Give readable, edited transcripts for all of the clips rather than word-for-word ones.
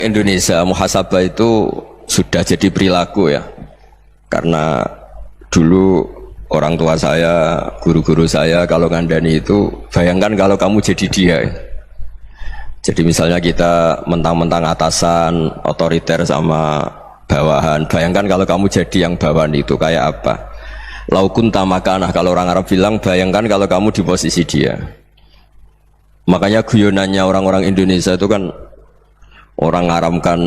Indonesia muhasabah itu sudah jadi perilaku ya, karena dulu orang tua saya, guru-guru saya kalau ngandani itu, bayangkan kalau kamu jadi dia ya. Jadi misalnya kita mentang-mentang atasan, otoriter sama bawahan, bayangkan kalau kamu jadi yang bawahan itu kayak apa. Laukun tamakana, kalau orang Arab bilang, bayangkan kalau kamu di posisi dia. Makanya guyonannya orang-orang Indonesia itu kan orang ngaramkan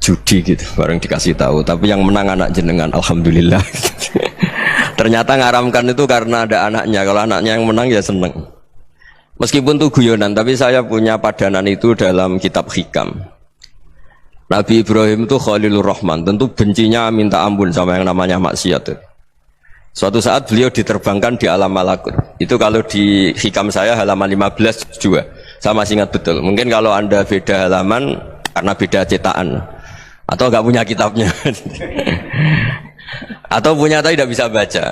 judi gitu, bareng dikasih tahu. Tapi yang menang anak jenengan, alhamdulillah. Ternyata ngaramkan itu karena ada anaknya. Kalau anaknya yang menang ya seneng. Meskipun itu guyonan, tapi saya punya padanan itu dalam kitab Hikam. Nabi Ibrahim itu Khalilur Rahman, tentu bencinya minta ampun sama yang namanya maksiat. Suatu saat beliau diterbangkan di alam malakut. Itu kalau di Hikam saya halaman 15 juga. Saya masih ingat betul. Mungkin kalau Anda beda halaman karena beda cetakan, atau nggak punya kitabnya, atau punya tapi tidak bisa baca.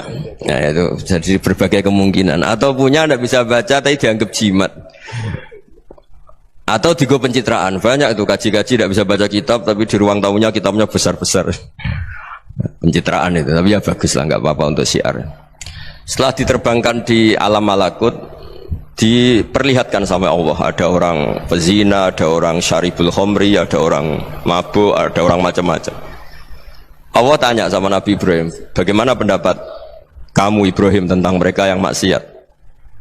Nah itu jadi berbagai kemungkinan. Atau punya tidak bisa baca tapi dianggap jimat, atau digo pencitraan. Banyak itu kaji-kaji tidak bisa baca kitab tapi di ruang tamunya kitabnya besar-besar. Pencitraan itu, tapi ya bagus lah, nggak apa-apa untuk syiar. Setelah diterbangkan di alam malakut, diperlihatkan sama Allah, ada orang pezina, ada orang syaribul khomri, ada orang mabuk, ada orang macam-macam. Allah tanya sama Nabi Ibrahim, bagaimana pendapat kamu Ibrahim tentang mereka yang maksiat?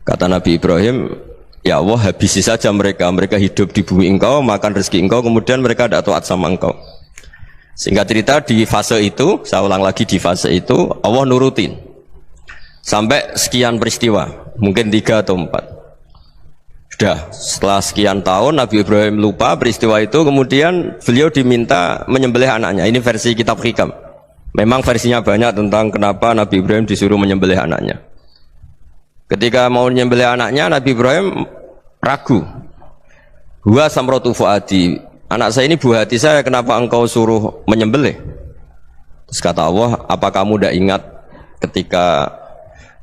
Kata Nabi Ibrahim, ya Allah, habisi saja mereka. Mereka hidup di bumi engkau, makan rezeki engkau, kemudian mereka tidak taat sama engkau. Singkat cerita, di fase itu, saya ulang lagi, di fase itu Allah nurutin sampai sekian peristiwa, mungkin 3 atau 4. Sudah, setelah sekian tahun Nabi Ibrahim lupa peristiwa itu, kemudian beliau diminta menyembelih anaknya. Ini versi kitab Hikam. Memang versinya banyak tentang kenapa Nabi Ibrahim disuruh menyembelih anaknya. Ketika mau menyembelih anaknya, Nabi Ibrahim ragu. Huwa samratu fuadi, anak saya ini buah hati saya, kenapa engkau suruh menyembelih? Terus kata Allah, apa kamu tidak ingat ketika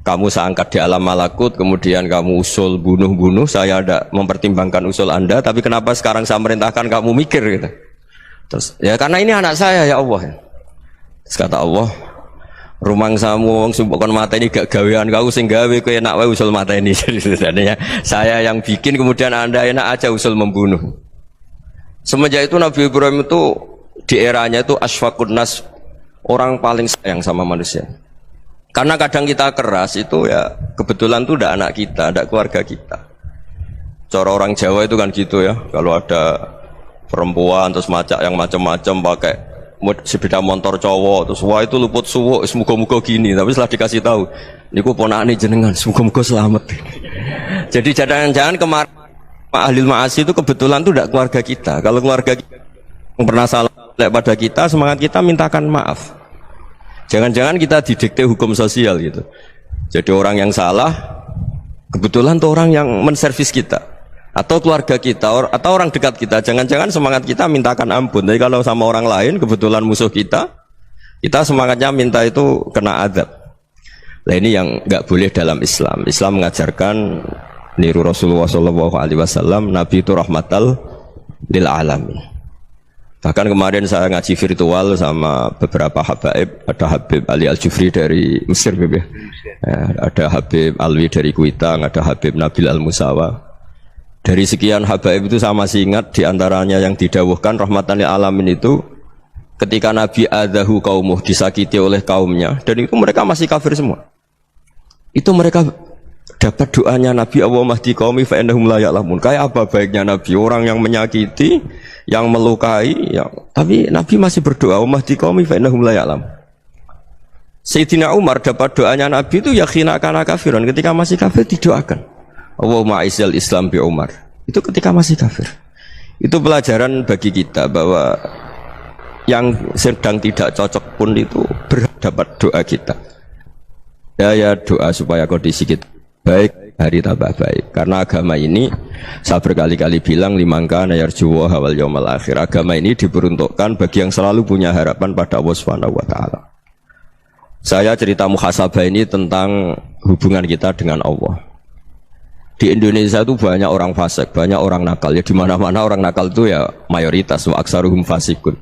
kamu saya angkat di alam malakut, kemudian kamu usul bunuh-bunuh, saya tidak mempertimbangkan usul Anda, tapi kenapa sekarang saya merintahkan kamu mikir gitu? Terus, ya karena ini anak saya ya Allah. Terus kata Allah, rumang samu wong sumpukon mata ini gak gawean kau sing gawe kowe enak wae usul mata ini. Jadi saya yang bikin, kemudian Anda enak aja usul membunuh. Semenjak itu Nabi Ibrahim itu di eranya itu asfaqun nas, orang paling sayang sama manusia. Karena kadang kita keras itu ya kebetulan itu tidak anak kita, tidak keluarga kita. Cara orang Jawa itu kan gitu ya, kalau ada perempuan terus macak yang macam-macam pakai sepeda motor cowok, terus wah itu luput suwuk, semoga-moga gini. Tapi setelah dikasih tahu, niku ponakane jenengan, semoga-moga selamat. Jadi jangan-jangan kemarin Pak Ahli Ma'asi itu kebetulan itu tidak keluarga kita. Kalau keluarga kita yang pernah salah pada kita, semangat kita mintakan maaf. Jangan-jangan kita didikte hukum sosial gitu. Jadi orang yang salah kebetulan itu orang yang menservis kita, atau keluarga kita, atau orang dekat kita. Jangan-jangan semangat kita mintakan ampun. Tapi kalau sama orang lain kebetulan musuh kita semangatnya minta itu kena adab. Nah ini yang nggak boleh dalam Islam. Islam mengajarkan niru Rasulullah SAW, Nabi itu rahmatal lil alamin. Bahkan kemarin saya ngaji virtual sama beberapa habaib, ada Habib Ali Al-Jufri dari Mesir, ada Habib Alwi dari Kuitang, ada Habib Nabil Al-Musawa. Dari sekian habaib itu saya masih ingat diantaranya yang didawuhkan rahmatan lil alamin itu ketika Nabi adahu kaumuh, disakiti oleh kaumnya, dan itu mereka masih kafir semua. Itu mereka dapat doanya Nabi, Allah mahdi qaumi fa innahum la ya'lamun. Kayak apa baiknya Nabi, orang yang menyakiti, yang melukai, tapi Nabi masih berdoa, Allah mahdi qaumi fa innahum la ya'lamun. Sayyidina Umar dapat doanya Nabi itu yakhina kana kafiran, ketika masih kafir didoakan, Allahumma a'izzal Islam bi Umar. Itu ketika masih kafir. Itu pelajaran bagi kita bahwa yang sedang tidak cocok pun itu berdapat doa kita. Ya doa supaya kondisi kita baik, hari tambah baik. Karena agama ini, saya berkali-kali bilang, limangka nayarjuwa hawal yawmal akhir. Agama ini diperuntukkan bagi yang selalu punya harapan pada Allah Subhanahu wa Ta'ala. Saya cerita muhasabah ini tentang hubungan kita dengan Allah. Di Indonesia itu banyak orang fasik, banyak orang nakal. Ya di mana-mana orang nakal itu ya mayoritas, wa aksaruhum fasikun.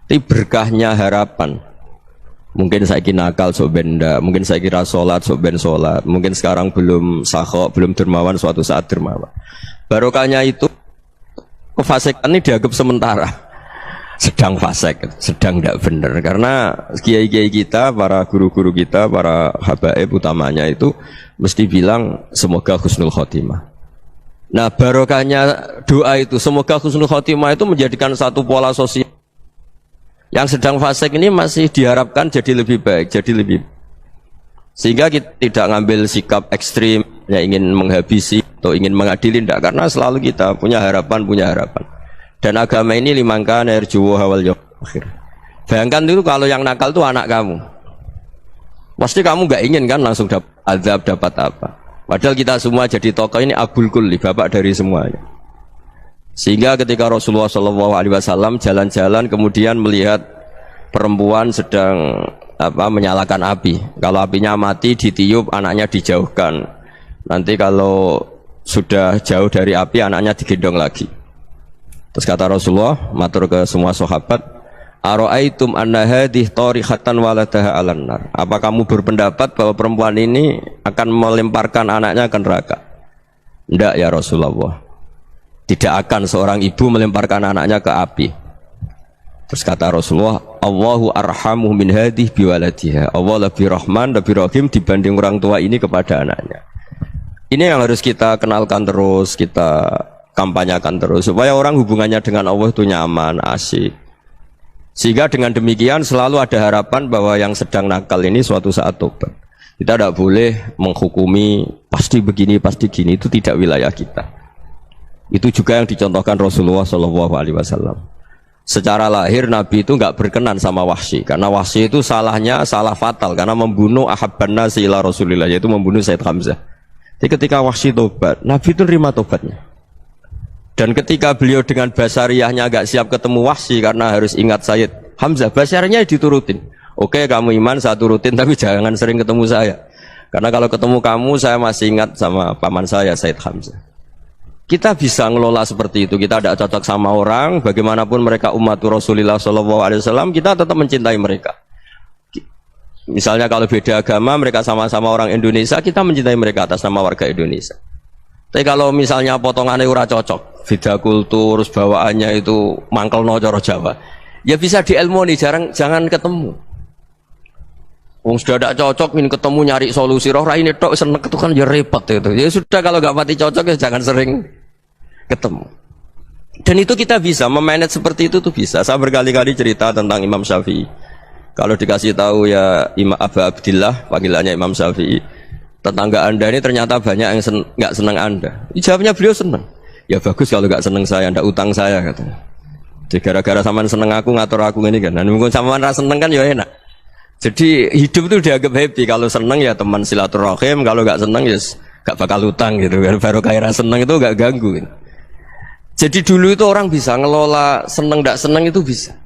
Tapi berkahnya harapan. Mungkin saya kira nakal sok benda, mungkin saya kira sholat sok ben sholat, mungkin sekarang belum sakhok, belum dermawan, suatu saat dermawan. Barokahnya itu kefasikan ini dianggap sementara. Sedang fasik, sedang tidak benar. Karena kiai-kiai kita, para guru-guru kita, para habaib utamanya itu mesti bilang semoga husnul khotimah. Nah barokahnya doa itu semoga husnul khotimah itu menjadikan satu pola sosial. Yang sedang fasik ini masih diharapkan jadi lebih baik, jadi lebih. Sehingga kita tidak ngambil sikap ekstrim, ya ingin menghabisi atau ingin mengadili, tidak. Karena selalu kita punya harapan, Dan agama ini limangkan erjuwo hawal akhir. Bayangkan itu kalau yang nakal itu anak kamu. Pasti kamu nggak ingin kan langsung dapat azab, dapat apa. Padahal kita semua jadi tokoh ini abul kulli, bapak dari semuanya. Sehingga ketika Rasulullah SAW jalan-jalan kemudian melihat perempuan sedang menyalakan api. Kalau apinya mati ditiup, anaknya dijauhkan. Nanti kalau sudah jauh dari api, anaknya digendong lagi. Terus kata Rasulullah, matur ke semua sahabat, Aro'aitum anna hadih tarihatan waladaha alan nar. Apa kamu berpendapat bahwa perempuan ini akan melemparkan anaknya ke neraka? Tidak ya Rasulullah. Tidak akan seorang ibu melemparkan anaknya ke api. Terus kata Rasulullah, Allahu arhamu min hadih biwaladiha. Allah lebih rahman, lebih rahim dibanding orang tua ini kepada anaknya. Ini yang harus kita kenalkan terus, kita kampanyakan terus supaya orang hubungannya dengan Allah itu nyaman, asik. Sehingga dengan demikian selalu ada harapan bahwa yang sedang nakal ini suatu saat tobat. Kita tidak boleh menghukumi pasti begini, pasti gini, itu tidak wilayah kita. Itu juga yang dicontohkan Rasulullah SAW. Secara lahir Nabi itu nggak berkenan sama Wahsy, karena Wahsy itu salahnya salah fatal karena membunuh ahabban nasi ila Rasulillah, yaitu membunuh Sayyid Hamzah. Jadi ketika Wahsy tobat, Nabi itu nerima tobatnya. Dan ketika beliau dengan basariyahnya agak siap ketemu Wahsy karena harus ingat Sayyid Hamzah, basariyahnya diturutin. Oke, kamu iman, saya turutin, tapi jangan sering ketemu saya. Karena kalau ketemu kamu, saya masih ingat sama paman saya, Sayyid Hamzah. Kita bisa ngelola seperti itu. Kita tidak cocok sama orang, bagaimanapun mereka umat Rasulullah SAW, kita tetap mencintai mereka. Misalnya kalau beda agama, mereka sama-sama orang Indonesia, kita mencintai mereka atas nama warga Indonesia. Tapi kalau misalnya potongannya ora cocok, beda kultur, bawaannya itu mangkel no coro Jawa, ya bisa diilmoni, jangan ketemu. Wong sudah tidak cocok, ini ketemu nyari solusi, roh ini tok seneng itu kan ya repot itu. Ya sudah kalau nggak pati cocok ya jangan sering ketemu. Dan itu kita bisa memanage seperti itu tuh bisa. Saya berkali-kali cerita tentang Imam Syafi'i. Kalau dikasih tahu ya Imam Aba Abdillah, panggilannya Imam Syafi'i, tetangga anda ini ternyata banyak yang nggak senang anda. Jawabnya beliau senang. Ya bagus kalau nggak senang saya, ndak utang saya katanya. Jadi gara-gara saman seneng aku ngatur aku ini kan. Dan mungkin saman rasa seneng kan ya enak. Jadi hidup itu dianggap happy. Kalau seneng ya teman silaturahim, kalau nggak seneng ya nggak bakal utang gitu. Baru kaya seneng itu nggak ganggu. Gitu. Jadi dulu itu orang bisa ngelola seneng ndak seneng itu bisa.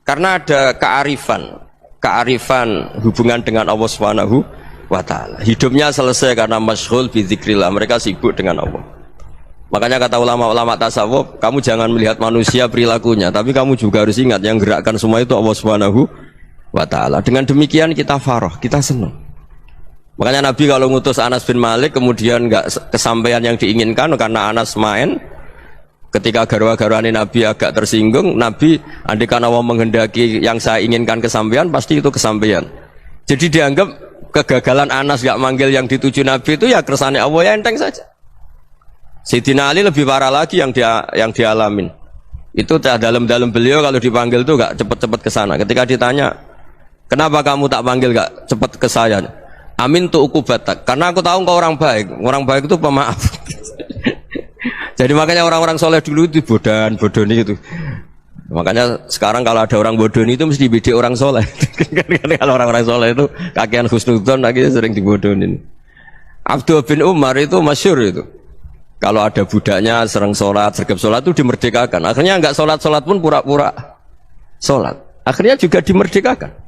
Karena ada kearifan hubungan dengan Allah Subhanahu wa ta'ala. Hidupnya selesai karena masyghul bi dzikrillah, mereka sibuk dengan Allah. Makanya kata ulama-ulama tasawuf, kamu jangan melihat manusia perilakunya, tapi kamu juga harus ingat yang gerakkan semua itu Allah Subhanahu wa ta'ala. Dengan demikian kita farah, kita senang. Makanya Nabi kalau ngutus Anas bin Malik kemudian enggak kesampaian yang diinginkan karena Anas main, ketika garwa-garwani Nabi agak tersinggung, Nabi andaikan Allah menghendaki yang saya inginkan kesampaian, pasti itu kesampaian. Jadi dianggap kegagalan Anas gak manggil yang dituju Nabi itu ya kersane Allah, ya enteng saja. Sayyidina Ali lebih parah lagi yang dialamin. Itu dalam beliau kalau dipanggil itu gak cepet-cepet ke sana. Ketika ditanya, kenapa kamu tak panggil gak cepet ke saya? Amin tu ukubatak. Karena aku tahu engkau orang baik. Orang baik itu pemaaf. Jadi makanya orang-orang soleh dulu itu bodoni itu. Makanya sekarang kalau ada orang bodoni itu mesti bidik orang soleh. Kalau orang-orang soleh itu kakean husnudzon lagi sering dibodonin. Abdul bin Umar itu masyhur itu. Kalau ada budaknya sering sholat, sergap sholat itu dimerdekakan. Akhirnya enggak sholat pun pura-pura sholat. Akhirnya juga dimerdekakan.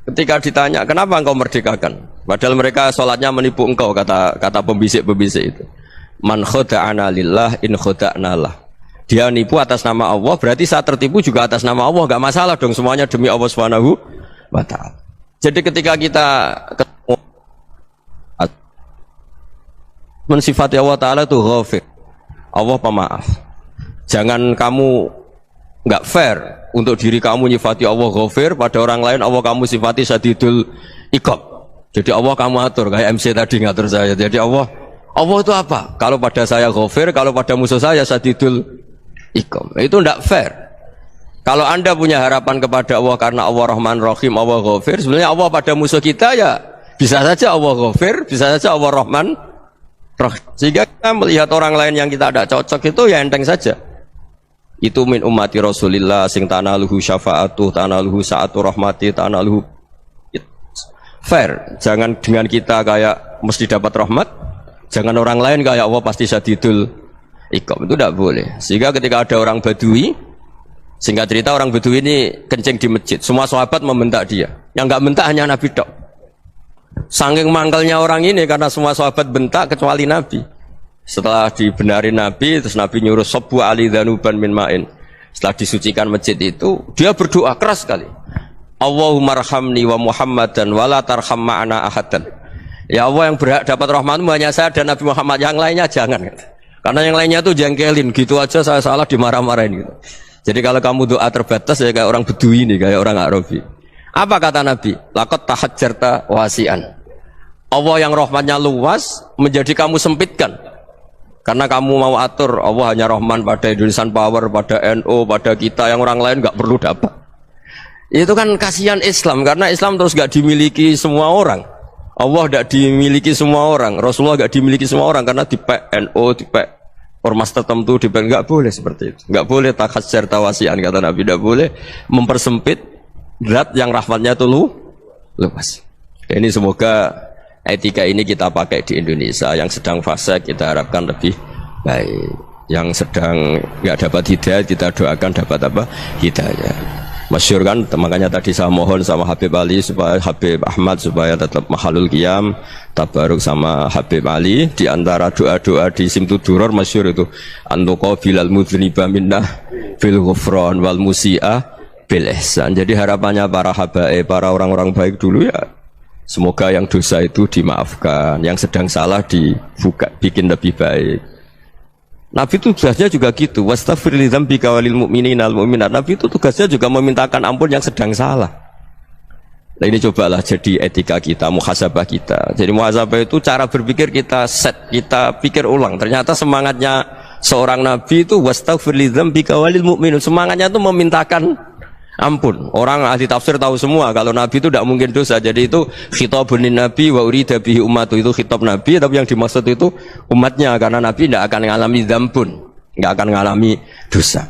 Ketika ditanya kenapa engkau merdekakan, padahal mereka sholatnya menipu engkau, kata pembisik-pembisik itu. Man khoda'ana lillah in khoda'na lah. Dia nipu atas nama Allah, berarti saat tertipu juga atas nama Allah, enggak masalah dong, semuanya demi Allah Subhanahu wa ta'ala. Jadi ketika kita ketemu mensifati Allah Ta'ala itu ghafir, Allah pemaaf. Jangan kamu enggak fair untuk diri kamu nyifati Allah ghafir, pada orang lain Allah kamu sifati syadidul iqab. Jadi Allah kamu atur, kayak MC tadi ngatur saya. Jadi Allah itu apa? Kalau pada saya ghafir, kalau pada musuh saya syadidul iqab. Itu tidak fair. Kalau Anda punya harapan kepada Allah karena Allah Rahman Rahim, Allah ghafir, sebenarnya Allah pada musuh kita ya bisa saja Allah ghafir, bisa saja Allah Rahman Rahim. Sehingga kita melihat orang lain yang kita tidak cocok itu ya enteng saja. Itu min ummati Rasulillah sing tanaluhu syafa'atuh, tanaluhu sa'atu rahmati, tanaluhu fair. Jangan dengan kita kayak mesti dapat rahmat, jangan orang lain kayak Allah pasti syadidul iqab. Itu tidak boleh. Sehingga ketika ada orang Badui, singkat cerita orang Badui ini kencing di masjid, semua sahabat membentak dia. Yang enggak bentak hanya Nabi tok. Saking mangkelnya orang ini karena semua sahabat bentak kecuali Nabi. Setelah dibenarin Nabi, terus Nabi nyuruh sabbu ali dhanuban min ma'in. Setelah disucikan masjid itu, dia berdoa keras sekali. Allahumma arhamni wa Muhammadan wa la tarham ma'ana ahadan. Ya Allah, yang berhak dapat rahmatmu hanya saya dan Nabi Muhammad, yang lainnya jangan. Karena yang lainnya tuh jengkelin, gitu aja saya salah dimarah-marahin gitu. Jadi kalau kamu doa terbatas ya kayak orang Bedui ini, kayak orang Arabi. Apa kata Nabi? Laqad tahajjarta wasi'an. Allah yang rahmatnya luas menjadi kamu sempitkan. Karena kamu mau atur Allah hanya Rahman pada Indonesian Power, pada NU, pada kita, yang orang lain nggak perlu dapat. Itu kan kasihan Islam, karena Islam terus nggak dimiliki semua orang. Allah nggak dimiliki semua orang, Rasulullah nggak dimiliki semua orang, karena di NU, di ormas tertentu, di nggak boleh seperti itu. Nggak boleh takhasyar tawasian, kata Nabi, nggak boleh mempersempit zat yang rahmatnya itu luas. Ini semoga etika ini kita pakai di Indonesia. Yang sedang fase kita harapkan lebih baik, yang sedang nggak dapat hidayah kita doakan dapat apa? Hidayah. Masyhur kan, makanya tadi saya mohon sama Habib Ali supaya Habib Ahmad supaya tetap mahalul qiyam tabaruk sama Habib Ali. Di antara doa-doa di Simtuduror masyhur itu antuqabilal mudhniba minnah bil ghufran wal musi'ah bil ihsan. Jadi harapannya para habaib, para orang-orang baik dulu ya, semoga yang dosa itu dimaafkan, yang sedang salah dibuka, bikin lebih baik. Nabi itu tugasnya juga gitu. Wastaghfir li dzambika walil mu'minina wal mu'minat. Nabi itu tugasnya juga memintakan ampun yang sedang salah. Nah ini cobalah jadi etika kita, muhasabah kita. Jadi muhasabah itu cara berpikir kita set, kita pikir ulang. Ternyata semangatnya seorang nabi itu wastaghfir li dzambika walil mu'minun. Semangatnya itu memintakan ampun. Orang ahli tafsir tahu semua kalau Nabi itu tidak mungkin dosa. Jadi itu khitabun nabi wa urida bihi ummatu, itu khitab Nabi, tapi yang dimaksud itu umatnya, karena Nabi tidak akan mengalami dzambun, tidak akan mengalami dosa.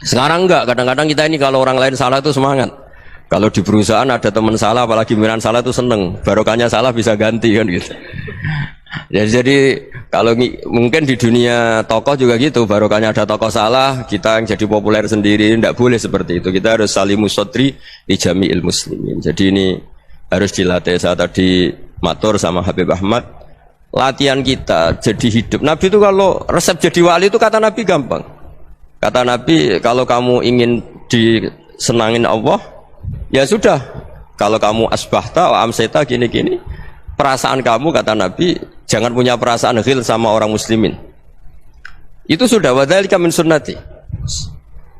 Sekarang enggak, kadang-kadang kita ini kalau orang lain salah itu semangat. Kalau di perusahaan ada teman salah, apalagi pimpinan salah itu seneng, barokahnya salah bisa ganti kan gitu. Ya, jadi kalau mungkin di dunia tokoh juga gitu, barokahnya ada tokoh salah, kita yang jadi populer sendiri, tidak boleh seperti itu. Kita harus salimus sodri di jami'il muslimin. Jadi ini harus dilatih. Saya tadi matur sama Habib Ahmad, latihan kita jadi hidup. Nabi itu kalau resep jadi wali itu kata Nabi gampang. Kata Nabi, kalau kamu ingin disenangin Allah, ya sudah, kalau kamu asbahta wa amseta gini-gini, perasaan kamu, kata Nabi, jangan punya perasaan ghil sama orang muslimin. Itu sudah wadzalika min sunnati.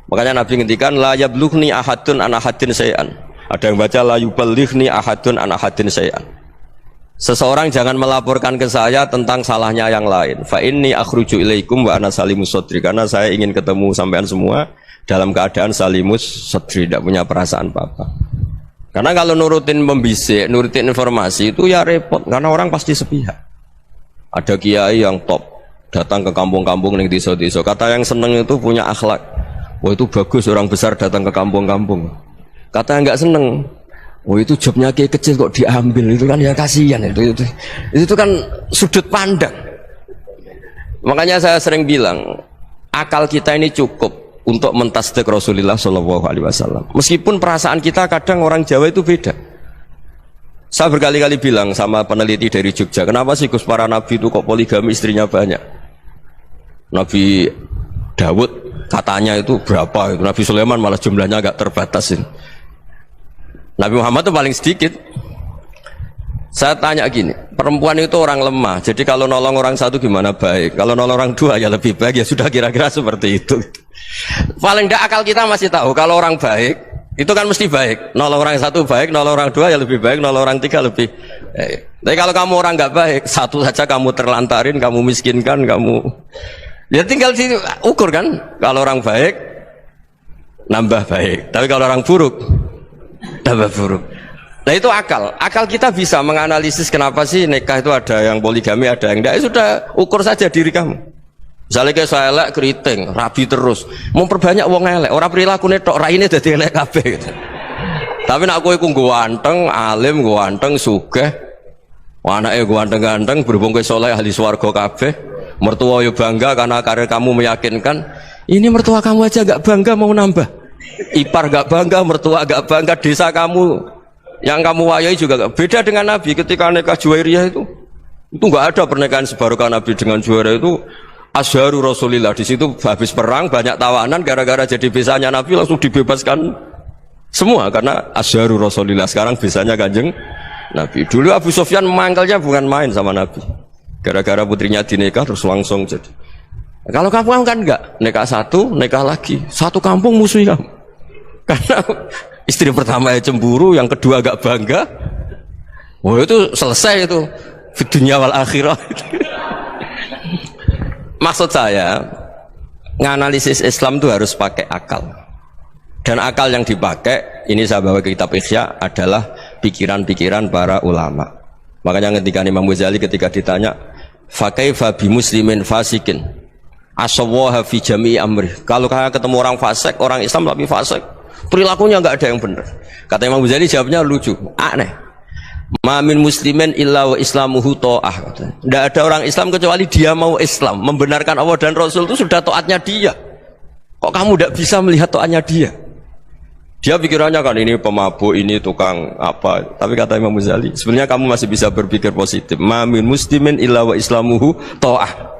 Makanya Nabi ngendikan la yablughni ahadun an ahadin syai'an. Ada yang baca la yuballighni ahadun an ahadin syai'an. Seseorang jangan melaporkan ke saya tentang salahnya yang lain. Fa inni akhruju ilaikum wa ana salimus sadri. Karena saya ingin ketemu sampean semua dalam keadaan salimus sadri, tidak punya perasaan apa-apa. Karena kalau nurutin membisik, nurutin informasi itu ya repot, karena orang pasti sepihak. Ada kiai yang top, datang ke kampung-kampung ning desa-desa. Kata yang seneng itu punya akhlak. Wah itu bagus, orang besar datang ke kampung-kampung. Kata yang enggak seneng, wah itu jobnya kiai kecil kok diambil, itu kan ya kasihan itu kan sudut pandang. Makanya saya sering bilang, akal kita ini cukup untuk mentasdik Rasulullah Shallallahu Alaihi Wasallam. Meskipun perasaan kita kadang orang Jawa itu beda. Saya berkali-kali bilang sama peneliti dari Jogja, kenapa sih Gus para nabi itu kok poligami istrinya banyak? Nabi Dawud katanya itu berapa itu. Nabi Sulaiman malah jumlahnya agak terbatas ini. Nabi Muhammad itu paling sedikit. Saya tanya gini, perempuan itu orang lemah, jadi kalau nolong orang satu gimana baik, kalau nolong orang dua ya lebih baik, ya sudah kira-kira seperti itu. Paling tidak akal kita masih tahu kalau orang baik itu kan mesti baik, nolong orang satu baik, nolong orang dua ya lebih baik, nolong orang tiga lebih baik. Tapi kalau kamu orang nggak baik, satu saja kamu terlantarin, kamu miskinkan, kamu ya tinggal diukur kan. Kalau orang baik nambah baik, tapi kalau orang buruk tambah buruk. Nah itu akal kita bisa menganalisis kenapa sih nikah itu ada yang poligami, ada yang tidak. Sudah ukur saja diri kamu. Misalnya kayak saya elek keriting, rabi terus, mau perbanyak wong elek, orang perilaku netok raine dadi elek kabeh gitu. Tapi nak kowe ku ganteng, alim, ganteng, sugih, anake ganteng-ganteng, berhubung kowe saleh ahli swarga kabeh, mertua yo bangga karena karir kamu meyakinkan. Ini mertua kamu aja gak bangga mau nambah. Ipar gak bangga, mertua gak bangga, desa kamu yang kamu wayai juga beda dengan Nabi ketika nikah Juwairiyah itu nggak ada pernikahan sebarokah Nabi dengan Juwairiyah itu asharu Rasulillah. Di situ habis perang banyak tawanan gara-gara jadi besanya Nabi langsung dibebaskan semua karena asharu Rasulillah. Sekarang besanya Kanjeng Nabi. Dulu Abu Sufyan mangkelnya bukan main sama Nabi gara-gara putrinya dinikah terus langsung jadi. Kalau kamu kan enggak, nikah satu, nikah lagi, satu kampung musuh kamu karena istri pertama ya cemburu, yang kedua agak bangga. Wah itu selesai itu di dunia wal akhirah. Maksud saya nganalisis Islam itu harus pakai akal. Dan akal yang dipakai ini saya bawa ke kitab Ihya adalah pikiran-pikiran para ulama. Makanya ketika Imam Ghazali ketika ditanya fakaifa bi muslimin fasikin asawaha fi jami'i amri. Kalau kalian ketemu orang fasik, orang Islam tapi fasik, perilakunya nggak ada yang benar. Kata Imam Ghazali jawabnya lucu, aneh. Ma min muslimin illa wa islamuhu ta'ah. Tidak ada orang Islam kecuali dia mau Islam, membenarkan Allah dan Rasul itu sudah taatnya dia. Kok kamu tidak bisa melihat taatnya dia? Dia pikirannya kan ini pemabuk, ini tukang apa. Tapi kata Imam Ghazali, sebenarnya kamu masih bisa berpikir positif. Ma min muslimin illa wa islamuhu ta'ah.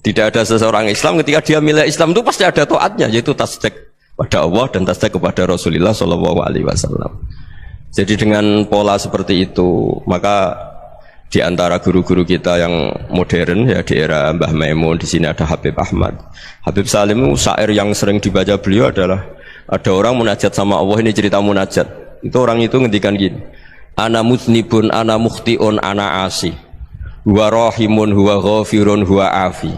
Tidak ada seseorang Islam ketika dia milih Islam itu pasti ada taatnya, yaitu tasdik pada Allah dan tasdik kepada Rasulullah SAW. Jadi dengan pola seperti itu, maka di antara guru-guru kita yang modern ya di era Mbah Maimun, di sini ada Habib Ahmad, Habib Salim, syair yang sering dibaca beliau adalah ada orang munajat sama Allah. Ini cerita munajat. Itu orang itu ngendikan gini, ana muznibun, ana mukhtiun, ana asi, huwa rahimun, huwa ghafirun, huwa afi.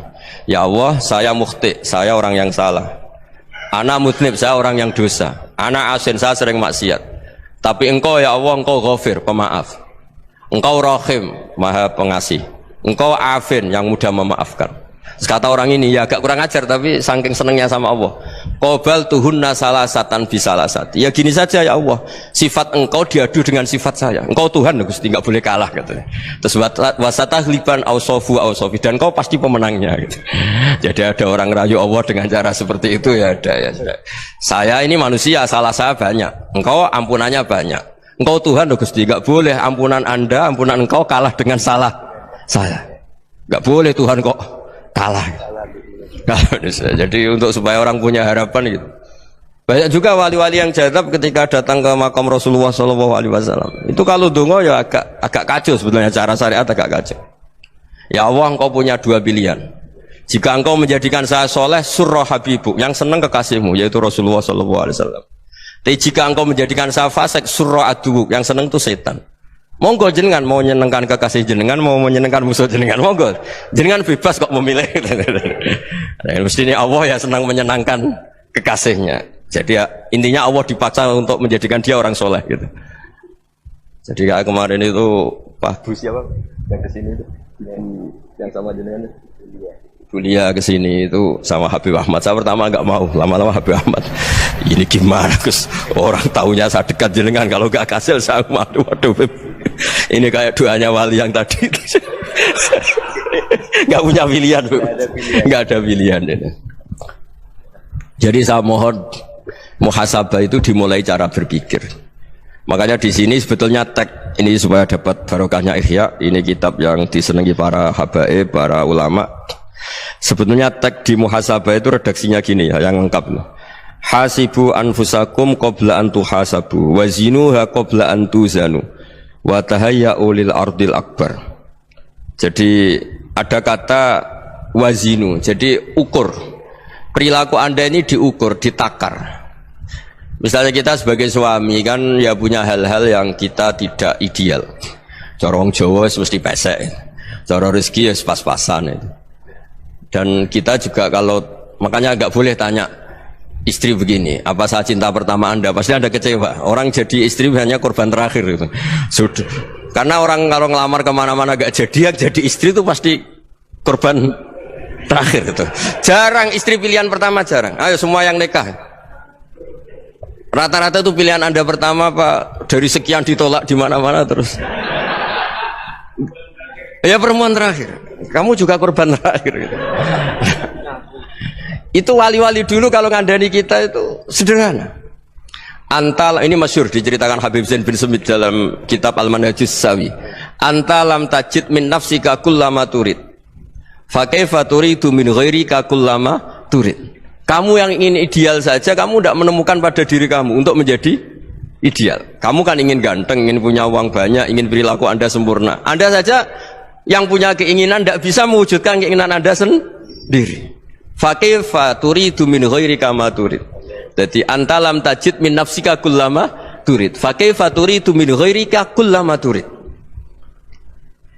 Ya Allah, saya mukhti, saya orang yang salah. Ana mutnib, saya orang yang dosa. Ana asin, saya sering maksiat. Tapi engkau ya Allah, engkau ghafir, pemaaf. Engkau rahim, maha pengasih. Engkau afin, yang mudah memaafkan. Kata orang ini ya agak kurang ajar, tapi saking senengnya sama Allah. Qobal tuhunna salasatan bisalasat. Ya gini saja ya Allah, sifat engkau diadu dengan sifat saya. Engkau Tuhan, Gusti, nggak boleh kalah katanya. Terus wasatahliban ausofu ausofi, dan kau pasti pemenangnya gitu. Jadi ada orang rayu Allah dengan cara seperti itu ya ada ya. Saya ini manusia, salah saya banyak. Engkau ampunannya banyak. Engkau Tuhan, Gusti, nggak boleh ampunan Anda, ampunan engkau kalah dengan salah saya. Nggak boleh Tuhan kok kalah. Jadi untuk supaya orang punya harapan gitu. Banyak juga wali-wali yang jadab ketika datang ke makam Rasulullah SAW. Itu kalau dongo ya agak kacau sebetulnya, cara syariat agak kacau. Ya Allah, engkau punya dua pilihan. Jika engkau menjadikan saya soleh, surah habibu, yang senang kekasihmu, yaitu Rasulullah SAW. Tapi jika engkau menjadikan saya fasik, surah adubu, yang senang itu setan. Monggo jenengan mau menyenangkan kekasih jenengan, mau menyenangkan musuh jenengan, monggo jenengan bebas kok memilih. Mestinya Allah ya senang menyenangkan kekasihnya. Jadi ya, intinya Allah dipaksa untuk menjadikan dia orang soleh gitu. Jadi kayak kemarin itu Pak Gus siapa yang kesini itu, yang sama jenengan kuliah kesini itu sama Habib Ahmad. Saya pertama nggak mau, lama-lama Habib Ahmad ini gimana Gus, orang tahunya saya dekat jenengan, kalau nggak kasih saya waduh ini kayak doanya wali yang tadi. Nggak punya pilihan, nggak ada pilihan ini. Jadi saya mohon muhasabah itu dimulai cara berpikir. Makanya di sini sebetulnya tag ini supaya dapat barokahnya Ihya. Ini kitab yang disenangi para habaib, para ulama. Sebetulnya teks di muhasabah itu redaksinya gini ya, yang lengkap loh. Hasibu anfusakum qabla an tuhasabu wa zinuha qabla an tuzanu wa tahayya'u lil ardil akbar. Jadi ada kata wazinu, jadi ukur. Perilaku Anda ini diukur, ditakar. Misalnya kita sebagai suami kan ya punya hal-hal yang kita tidak ideal. Cara wong Jawa mesti pesek. Cara rezeki ya pas-pasan itu. Dan kita juga kalau makanya nggak boleh tanya istri begini, apa saat cinta pertama Anda? Pasti Anda kecewa. Orang jadi istri hanya korban terakhir itu. Sudah. Karena orang kalau ngelamar kemana-mana gak jadi, yang jadi istri itu pasti korban terakhir itu. Jarang istri pilihan pertama, jarang. Ayo semua yang nikah. Rata-rata itu pilihan Anda pertama Pak, dari sekian ditolak di mana-mana terus. Ya perempuan terakhir. Kamu juga korban terakhir gitu. Itu wali-wali dulu kalau ngandani kita itu sederhana. Antal ini masyhur diceritakan Habib Zain bin Semit dalam kitab Al-Manhajus Sawi. Antalam tajid min nafsika kullama turid. Fa kaifa turidu min ghairika kullama turid. Kamu yang ingin ideal saja kamu tidak menemukan pada diri kamu untuk menjadi ideal. Kamu kan ingin ganteng, ingin punya uang banyak, ingin perilaku Anda sempurna. Anda saja yang punya keinginan tidak bisa mewujudkan keinginan Anda sendiri. Fa kaifa turidu min ghairika ma turid. Jadi antalam tajid min nafsika kullama turid. Fa kaifa turidu min ghairika kullama turid.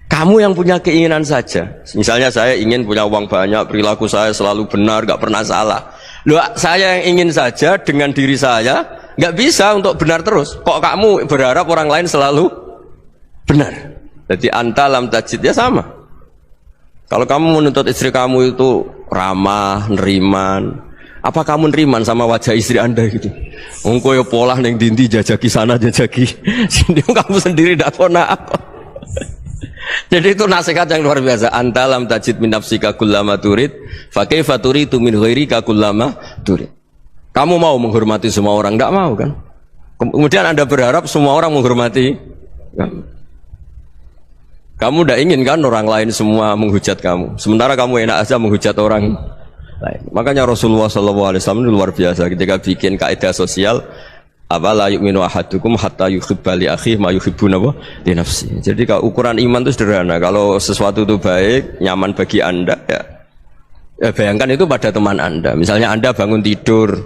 Kamu yang punya keinginan saja. Misalnya saya ingin punya uang banyak, perilaku saya selalu benar, gak pernah salah. Loh, saya yang ingin saja dengan diri saya gak bisa untuk benar terus. Kok kamu berharap orang lain selalu benar? Jadi antalam tajid ya sama. Kalau kamu menuntut istri kamu itu ramah, neriman, apa kamu neriman sama wajah istri Anda gitu? Engko ya pola neng dindi jajaki sana jajaki sini, kamu sendiri ndak kona apa. Jadi itu nasihat yang luar biasa. Antalam tajid min nafsika kullama turid, fa kaifa turidu min ghairika kullama turid. Kamu mau menghormati semua orang? Ndak mau kan? Kemudian Anda berharap semua orang menghormati kamu. Kamu tidak ingin kan orang lain semua menghujat kamu, sementara kamu enak aja menghujat orang lain. Makanya Rasulullah SAW itu luar biasa ketika bikin kaidah sosial, apa la yu'minu ahadukum hatta yuhibba li akhihi ma yuhibbu li nafsi. Jadi kalau ukuran iman itu sederhana. Kalau sesuatu itu baik, nyaman bagi Anda ya bayangkan itu pada teman Anda. Misalnya Anda bangun tidur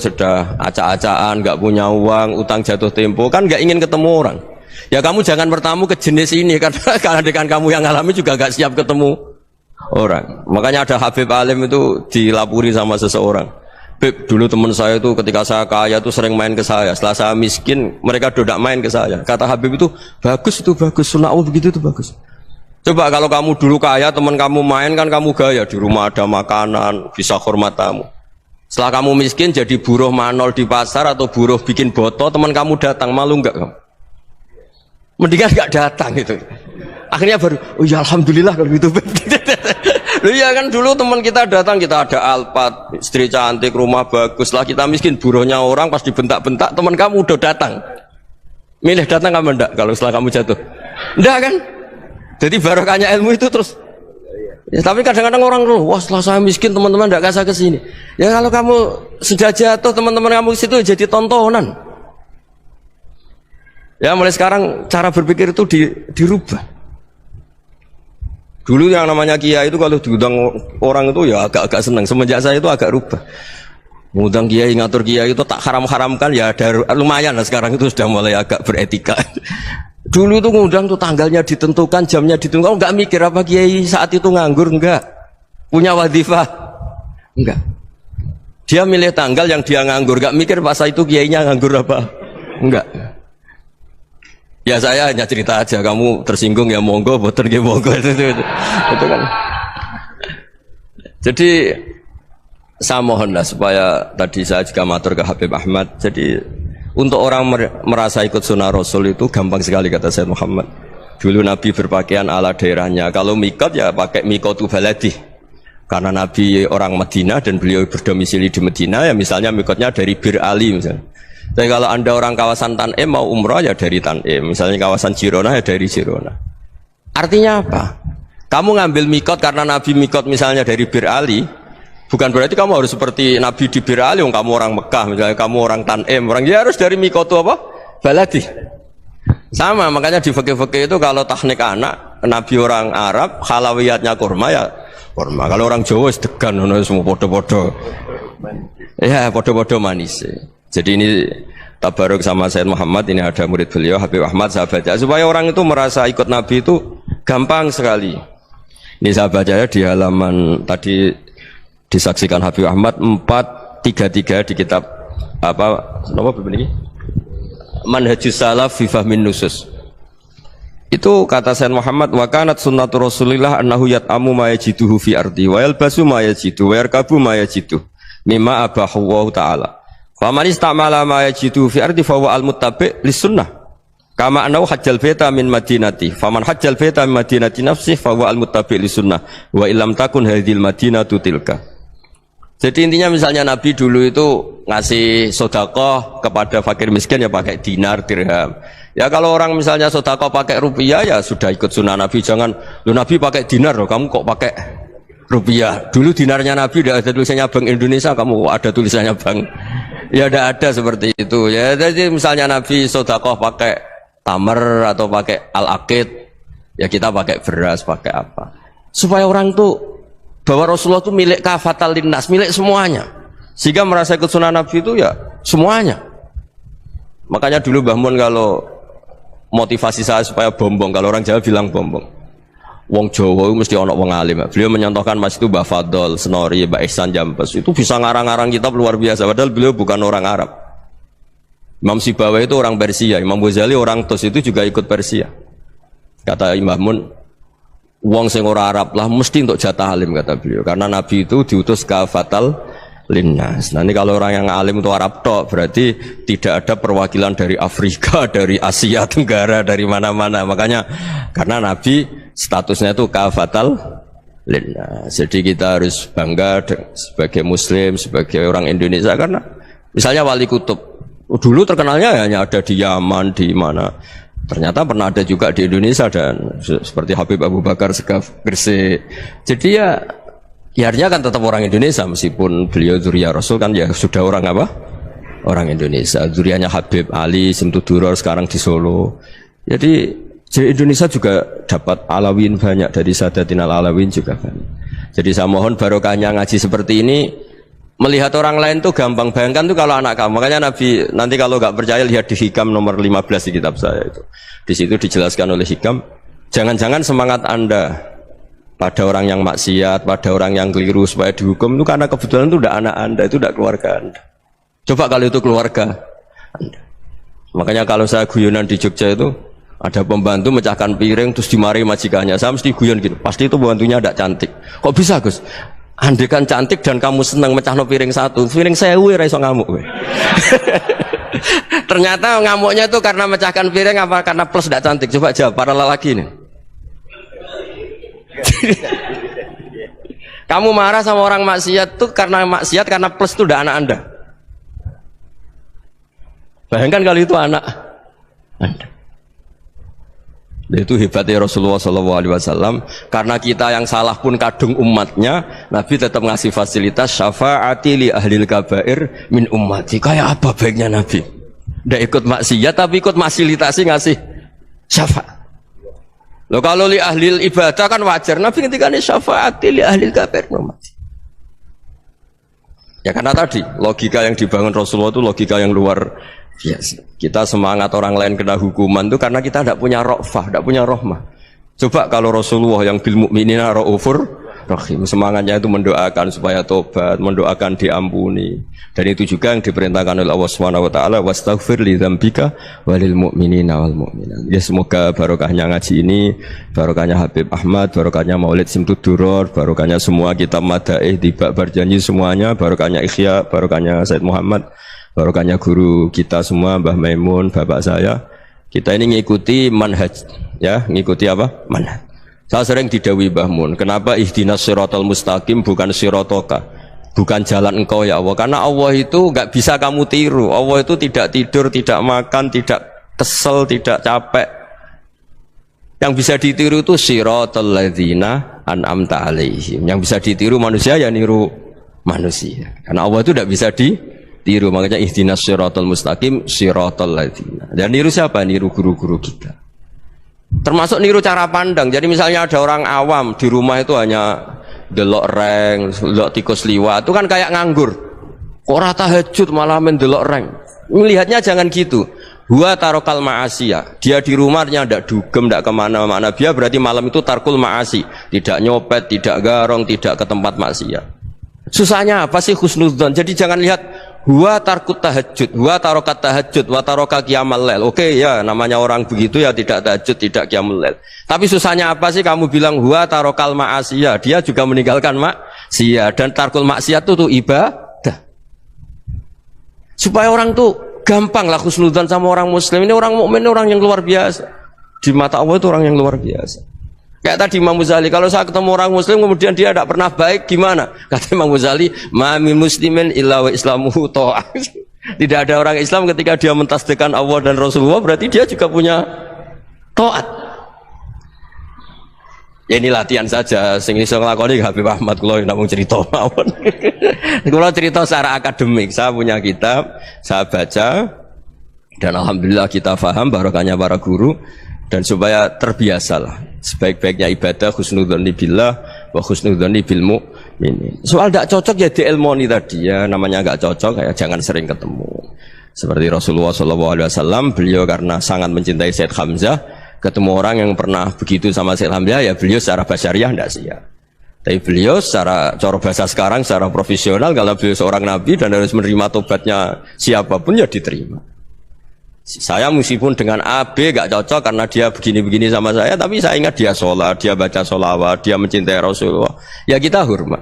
sudah acak-acakan, nggak punya uang, utang jatuh tempo, kan nggak ingin ketemu orang. Ya kamu jangan bertamu ke jenis ini karena dengan kamu yang alami juga gak siap ketemu orang. Makanya ada Habib Alim itu dilapuri sama seseorang. Beb, dulu teman saya itu ketika saya kaya itu sering main ke saya. Setelah saya miskin, mereka tidak main ke saya. Kata Habib itu bagus, sunnah begitu itu bagus. Coba kalau kamu dulu kaya, teman kamu main kan kamu gaya, di rumah ada makanan, bisa hormat tamu. Setelah kamu miskin jadi buruh manol di pasar atau buruh bikin botol, teman kamu datang, malu enggak kamu? Mendingan gak datang gitu. Akhirnya baru, oh ya alhamdulillah kalau gitu. Loh ya kan dulu teman kita datang, kita ada Alphard, istri cantik, rumah bagus. Lah kita miskin, buruhnya orang pas dibentak-bentak, teman kamu udah datang. Milih datang kamu enggak kalau setelah kamu jatuh? Enggak kan? Jadi barokahnya ilmu itu terus. Ya, tapi kadang-kadang orang wah setelah saya miskin teman-teman enggak kasih ke sini. Ya kalau kamu sudah jatuh, teman-teman kamu situ jadi tontonan. Ya mulai sekarang cara berpikir itu dirubah. Dulu yang namanya kiai itu kalau diundang orang itu ya agak-agak senang. Semenjak saya itu agak rubah. Mengundang kiai, ngatur kiai itu tak haram-haramkan ya ada lumayan lah sekarang itu sudah mulai agak beretika. Dulu itu ngundang tuh tanggalnya ditentukan, jamnya ditentukan. Enggak mikir apa kiai saat itu nganggur, enggak. Punya wadifah, enggak. Dia milih tanggal yang dia nganggur, enggak mikir pas itu kiainya nganggur apa. Enggak. Ya saya hanya cerita aja, kamu tersinggung ya monggo, boten ya monggo itu kan. Jadi saya mohonlah supaya tadi saya juga matur ke Habib Ahmad. Jadi untuk orang merasa ikut sunnah Rasul itu gampang sekali kata Sayyid Muhammad. Dulu Nabi berpakaian ala daerahnya. Kalau mikot ya pakai mikotu baladi. Karena Nabi orang Madinah dan beliau berdomisili di Madinah ya misalnya mikotnya dari Bir Ali misalnya. Tapi kalau Anda orang kawasan Tanim mau umrah ya dari Tanim, misalnya kawasan Jirona ya dari Jirona. Artinya apa? Kamu ngambil mikot karena Nabi mikot misalnya dari Bir Ali, bukan berarti kamu harus seperti Nabi di Bir Ali, kamu orang Mekah, misalnya kamu orang Tanim, orang ya harus dari mikot itu apa? Baladi. Sama, makanya di fikih-fikih itu kalau teknik anak, Nabi orang Arab, halawiyatnya kurma ya kurma. Kalau orang Jawa sedegan, semua podo-podo. Ya, podo-podo manis. Jadi ini tabaruk sama Sayyid Muhammad, ini ada murid beliau Habib Ahmad, sahabatnya, supaya orang itu merasa ikut Nabi itu gampang sekali. Ini saya baca ya di halaman tadi disaksikan Habib Ahmad 433 di kitab apa begini? Manhajus Salaf fi Fahmin Nusus. Itu kata Sayyid Muhammad, wa kanat sunnatu Rasulillah annahu yat'amu ma yajiduhu fi ardi wa yalbasu ma yajidu wa yarkabu ma yajidu mimma abahu Allah taala. Fa man istamala ma yajidu fi ardi fa huwa al-muttabi' lis sunnah. Kama anau hajjal baita min madinati, faman hajjal baita min madinati nafsi fa huwa al-muttabi' li sunnah wa illam takun hadhil madinatu tilka. Jadi intinya misalnya Nabi dulu itu ngasih sedekah kepada fakir miskin ya pakai dinar, dirham. Ya kalau orang misalnya sedekah pakai rupiah ya sudah ikut sunnah Nabi, jangan lu Nabi pakai dinar loh, kamu kok pakai rupiah. Dulu dinarnya Nabi tidak ada tulisannya Bank Indonesia, kamu ada tulisannya Bank. Ya tidak ada seperti itu. Ya jadi misalnya Nabi sedekah pakai tamar atau pakai al-aqid, ya kita pakai beras, pakai apa, supaya orang tuh bahwa Rasulullah itu milik kafatal linnas, milik semuanya, sehingga merasa ikut sunnah Nabi itu ya semuanya. Makanya dulu Mbah Mun kalau motivasi saya supaya bombong, kalau orang Jawa bilang bombong, wong Jawa itu mesti ono wong alim. Beliau menyontohkan mas itu Mbah Fadol, Senori, Mbah Ihsan Jambes, itu bisa ngarang-ngarang kitab luar biasa, padahal beliau bukan orang Arab. Imam Sibawai itu orang Persia, Imam Ghazali orang Tus, itu juga ikut Persia. Kata Imam Mun, wong sing ora Arab lah mesti untuk jatah alim, kata beliau, karena Nabi itu diutus kafatal linnas. Nah ini kalau orang yang alim itu Arab tok, berarti tidak ada perwakilan dari Afrika, dari Asia Tenggara, dari mana-mana. Makanya karena Nabi statusnya itu kafatal linnas. Jadi kita harus bangga sebagai Muslim, sebagai orang Indonesia, karena misalnya Wali Kutub dulu terkenalnya hanya ada di Yaman, di mana. Ternyata pernah ada juga di Indonesia, dan seperti Habib Abu Bakar Segaf Gresik. Jadi ya artinya kan tetap orang Indonesia, meskipun beliau zuriyah Rasul kan ya sudah orang apa? Orang Indonesia. Zuriyahnya Habib Ali Simtuduror sekarang di Solo. Jadi Indonesia juga dapat alawin banyak, dari Sadatin al-Alawin juga banyak. Jadi saya mohon barokahnya ngaji seperti ini. Melihat orang lain tuh gampang, bayangkan tuh kalau anak kamu. Makanya Nabi, nanti kalau nggak percaya lihat di Hikam nomor 15 di kitab saya itu. Di situ dijelaskan oleh Hikam, jangan-jangan semangat Anda pada orang yang maksiat, pada orang yang keliru supaya dihukum itu karena kebetulan itu udah anak Anda, itu udah keluarga Anda. Coba kalau itu keluarga Anda. Makanya kalau saya guyonan di Jogja itu ada pembantu mecahkan piring terus dimarahi majikannya, saya mesti guyon gitu, pasti itu pembantunya tidak cantik. Kok bisa Gus? Andai kan cantik dan kamu senang mecahno piring satu, piring 1000 ora iso ngamuk kowe. Ternyata ngamuknya itu karena mecahkan piring apa karena plus tidak cantik? Coba jawab para lelaki ini. Kamu marah sama orang maksiat tuh karena maksiat, karena plus itu udah anak Anda. Bayangkan kalau itu anak Anda. Itu hebatnya Rasulullah SAW, karena kita yang salah pun kadung umatnya, Nabi tetap ngasih fasilitas syafaati li ahlil kabair min ummati. Kayak apa baiknya Nabi? Tidak ikut maksiat tapi ikut fasilitasi ngasih syafaat. Loh kalau li ahlil ibadah kan wajar, Nabi ketika ini syafaati li ahlil kabair min ummati. Ya karena tadi logika yang dibangun Rasulullah itu logika yang luar biasa. Kita semangat orang lain kena hukuman itu karena kita tidak punya ra'fah, tidak punya rahmah. Coba kalau Rasulullah yang bil mu'minina ra'ufur rahim, semangatnya itu mendoakan supaya tobat, mendoakan diampuni. Dan itu juga yang diperintahkan oleh Allah Subhanahu wa taala, wastaghfir li dzambika walil mu'minina wal mu'minat. Ya semoga barokahnya ngaji ini, barokahnya Habib Ahmad, barokahnya Maulid Simtuduror, barokahnya semua kitab madaih di bab berjanji semuanya, barokahnya Ikhya, barokahnya Said Muhammad, barokahnya guru kita semua, Mbah Maimun, bapak saya. Kita ini ngikuti manhaj, ya, ngikuti apa? Manhaj. Saya sering didhawuhi Mbah Mun, kenapa ihdinas siratal mustaqim bukan siratoka, bukan jalan engkau ya Allah? Karena Allah itu enggak bisa kamu tiru. Allah itu tidak tidur, tidak makan, tidak kesel, tidak capek. Yang bisa ditiru itu siratal ladzina an'amta alaihim. Yang bisa ditiru manusia ya niru manusia. Karena Allah itu tidak bisa ditiru. Makanya ihdinas siratal mustaqim siratal ladzina. Dan niru siapa? Niru guru-guru kita. Termasuk niru cara pandang. Jadi misalnya ada orang awam di rumah itu hanya delok reng, delok tikus liwat, itu kan kayak nganggur. Ora tahajud malah mendelok reng. Melihatnya jangan gitu. Huwa tarokal ma'asiyah. Dia di rumahnya tidak dugem, tidak kemana-mana. Dia berarti malam itu tarkul ma'asi. Tidak nyopet, tidak garong, tidak ke tempat maksiat. Susahnya apa sih husnudzon? Jadi jangan lihat huwa tarkut tahajud, huwa tarokat tahajud, wa taroka qiyamul lail. Oke ya, namanya orang begitu ya tidak tahajud, tidak qiyamul lail. Tapi susahnya apa sih kamu bilang huwa tarokal ma'asiyah? Dia juga meninggalkan maksiat, dan tarkul maksiat itu tuh ibadah. Supaya orang tuh gampang lah husnudzon sama orang muslim. Ini orang mukmin, orang yang luar biasa. Di mata Allah itu orang yang luar biasa. Kayak tadi Imam Ghazali, kalau saya ketemu orang muslim kemudian dia tidak pernah baik, gimana? Kata Imam Ghazali, ma min muslimin illa wa islamuhu ta'ah. Tidak ada orang Islam ketika dia mentasdihkan Allah dan Rasulullah, berarti dia juga punya taat. Ya ini latihan saja, sing iso nglakoni Habib Ahmad kula namung cerita mawon. Kula cerita secara akademik, saya punya kitab, saya baca dan alhamdulillah kita paham barokahnya para guru, dan supaya terbiasalah sebaik-baiknya ibadah husnudzon billah wa husnudzon bil mu'minin. Soal tidak cocok ya diilmoni tadi ya, namanya enggak cocok ya jangan sering ketemu. Seperti Rasulullah SAW, beliau karena sangat mencintai Sayyid Hamzah, ketemu orang yang pernah begitu sama Sayyid Hamzah, ya beliau secara basyariah tidak siap. Tapi beliau secara cara bahasa sekarang, secara profesional, kalau beliau seorang nabi dan harus menerima tobatnya siapapun ya diterima. Saya meskipun dengan A, B gak cocok karena dia begini-begini sama saya, tapi saya ingat dia sholat, dia baca sholawat, dia mencintai Rasulullah, ya kita hormat.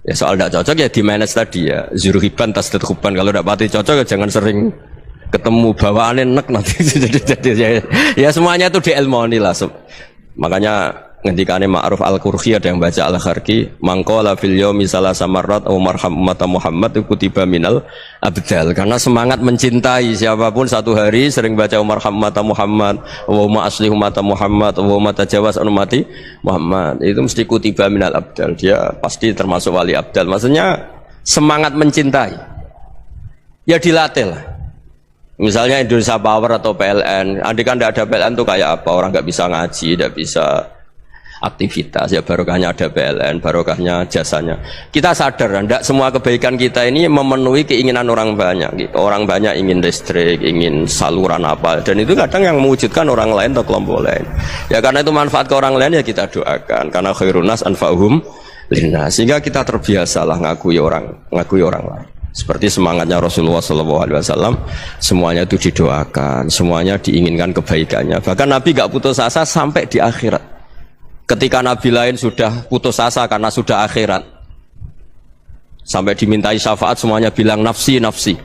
Ya soal gak cocok ya di manage tadi ya, zuruhiban tasdid huban. Kalau gak pati cocok ya jangan sering ketemu, bawaannya enak nanti. Ya semuanya itu diilmoni lah. Makanya ngendikane Ma'ruf Al-Qurhi ada yang baca Al-Kharki, mangqala fil yaumi salasa marrat aw marham ummata Muhammad kutiba minal abdal. Karena semangat mencintai siapapun satu hari sering baca marham ummata Muhammad, wa aslih ummata Muhammad, wa tajawaz an ummati Muhammad, itu mesti kutiba minal abdal. Dia pasti termasuk wali abdal. Maksudnya semangat mencintai ya dilatih lah. Misalnya Indonesia Power atau PLN, andai kan tidak ada PLN tuh kayak apa? Orang nggak bisa ngaji, tidak bisa aktivitas, ya barokahnya ada PLN, barokahnya jasanya. Kita sadar, tidak semua kebaikan kita ini memenuhi keinginan orang banyak gitu. Orang banyak ingin listrik, ingin saluran apa, dan itu kadang yang mewujudkan orang lain atau kelompok lain. Ya karena itu manfaat ke orang lain ya kita doakan, karena khairun nas anfa'uhum linnas, sehingga kita terbiasalah ngakui orang lain. Seperti semangatnya Rasulullah SAW, semuanya itu didoakan, semuanya diinginkan kebaikannya. Bahkan Nabi gak putus asa sampai di akhirat. Ketika Nabi lain sudah putus asa karena sudah akhirat, sampai dimintai syafaat semuanya bilang nafsi, nafsi.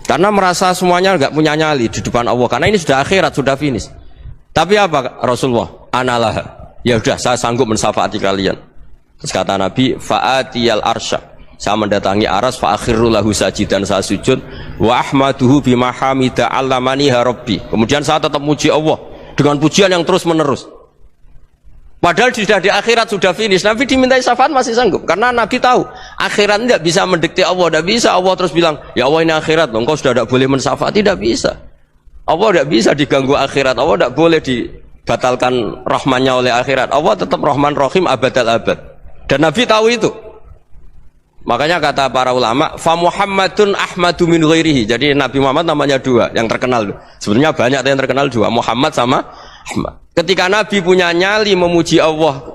Karena merasa semuanya gak punya nyali di depan Allah, karena ini sudah akhirat, sudah finish. Tapi apa Rasulullah? Analah. Ya udah, saya sanggup mensyafaati kalian. Terus kata Nabi, fa'atiyal arsya. Saya mendatangi aras, fa'akhiru lahu sajidan, saya sujud, wa ahmaduhu bima hamida allamaniha rabbi. Kemudian saya tetap muji Allah dengan pujian yang terus menerus. Padahal sudah di akhirat, sudah finish. Nabi dimintai syafaat masih sanggup, karena Nabi tahu akhirat tidak bisa mendikte Allah, tidak bisa Allah terus bilang, ya Allah ini akhirat loh, engkau sudah tidak boleh mensyafaat. Tidak bisa. Allah tidak bisa diganggu akhirat, Allah tidak boleh dibatalkan rahmannya oleh akhirat. Allah tetap Rahman Rahim abadal abad. Dan Nabi tahu itu. Makanya kata para ulama, fa Muhammadun ahmadu min ghairihi. Jadi Nabi Muhammad namanya dua yang terkenal. Sebenarnya banyak yang terkenal dua, Muhammad sama Ahmad. Ketika Nabi punya nyali memuji Allah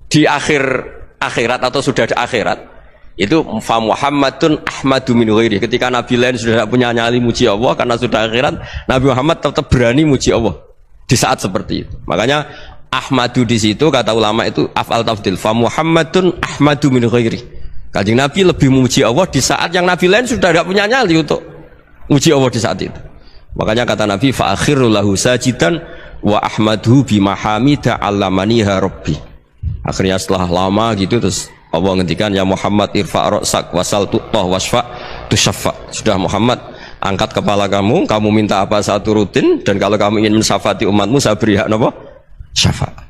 di akhirat atau sudah di akhirat, itu fa Muhammadun ahmadu min ghairihi. Ketika Nabi lain sudah tidak punya nyali muji Allah karena sudah akhirat, Nabi Muhammad tetap berani muji Allah di saat seperti itu. Makanya ahmadu di situ kata ulama itu af'al tafdil, fa Muhammadun ahmadu min ghairihi. Kanjeng Nabi lebih memuji Allah di saat yang Nabi lain sudah tidak punya nyali untuk muji Allah di saat itu. Makanya kata Nabi, fa akhiru lahu sajidan wa ahmadhu bima hamida allamaniha rabbi. Akhirnya setelah lama gitu terus Allah ngendikan, ya Muhammad irfa' ra'sak wasal tu'tah wasfa' tusyaffa. Sudah Muhammad, angkat kepala kamu minta apa saya turutin, dan kalau kamu ingin mensyafaati umatmu saya beri hak apa? Syafaat.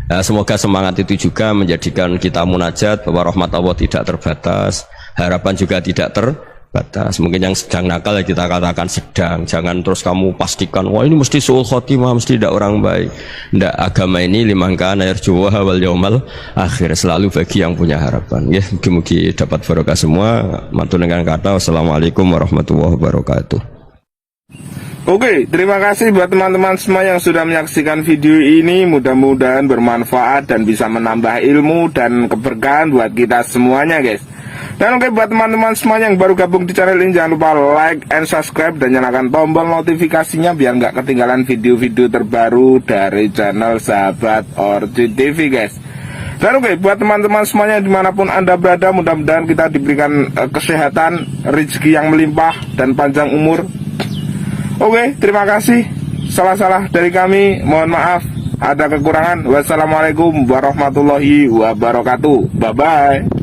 Nah, semoga semangat itu juga menjadikan kita munajat bahwa rahmat Allah tidak terbatas, harapan juga tidak terbatas. Mungkin yang sedang nakal ya kita katakan sedang, jangan terus kamu pastikan wah ini mesti suul khotimah, mesti tidak orang baik. Tidak, agama ini liman kana yarju wal yaumal akhir, selalu bagi yang punya harapan. Ya, mugi-mugi dapat barokah semua. Matur dengan kata wassalamualaikum warahmatullahi wabarakatuh. Oke, terima kasih buat teman-teman semua yang sudah menyaksikan video ini. Mudah-mudahan bermanfaat dan bisa menambah ilmu dan keberkahan buat kita semuanya, guys. Dan oke, buat teman-teman semua yang baru gabung di channel ini, jangan lupa like and subscribe dan nyalakan tombol notifikasinya biar nggak ketinggalan video-video terbaru dari channel Sahabat Orchid TV, guys. Dan oke, buat teman-teman semuanya dimanapun Anda berada, mudah-mudahan kita diberikan kesehatan, rezeki yang melimpah dan panjang umur. Oke, terima kasih. Salah-salah dari kami, mohon maaf. Ada kekurangan. Wassalamualaikum warahmatullahi wabarakatuh. Bye-bye.